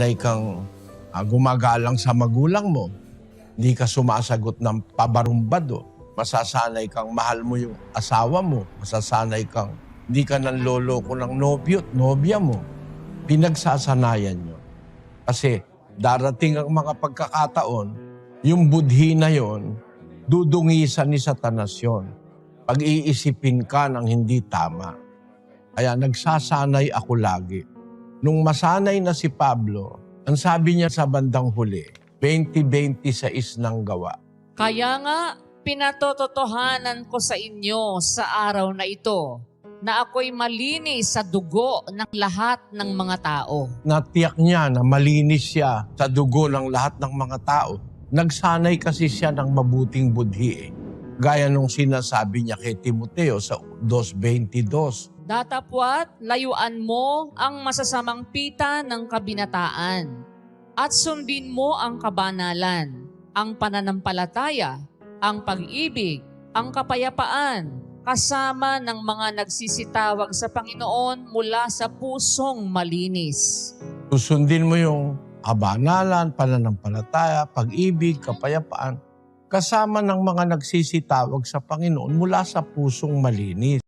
masasanay kang gumagalang sa magulang mo. Hindi ka sumasagot ng pabarumbado. Masasanay kang mahal mo yung asawa mo. Masasanay kang hindi ka nanloloko ng nobyo at nobya mo. Pinagsasanayan nyo. Kasi darating ang mga pagkakataon, yung budhi na yon, dudungisan ni Satanas yun. Pag-iisipin ka ng hindi tama. Kaya nagsasanay ako lagi. Nung masanay na si Pablo, ang sabi niya sa bandang huli, 20:26 ng gawa. Kaya nga, pinatototohanan ko sa inyo sa araw na ito na ako'y malinis sa dugo ng lahat ng mga tao. Natiyak niya na malinis siya sa dugo ng lahat ng mga tao. Nagsanay kasi siya ng mabuting budhi. Gaya nung sinasabi niya kay Timoteo sa 2:22. Datapwat, layuan mo ang masasamang pita ng kabinataan at sundin mo ang kabanalan, ang pananampalataya, ang pag-ibig, ang kapayapaan, kasama ng mga nagsisitawag sa Panginoon mula sa pusong malinis. Susundin mo yung kabanalan, pananampalataya, pag-ibig, kapayapaan, kasama ng mga nagsisitawag sa Panginoon mula sa pusong malinis.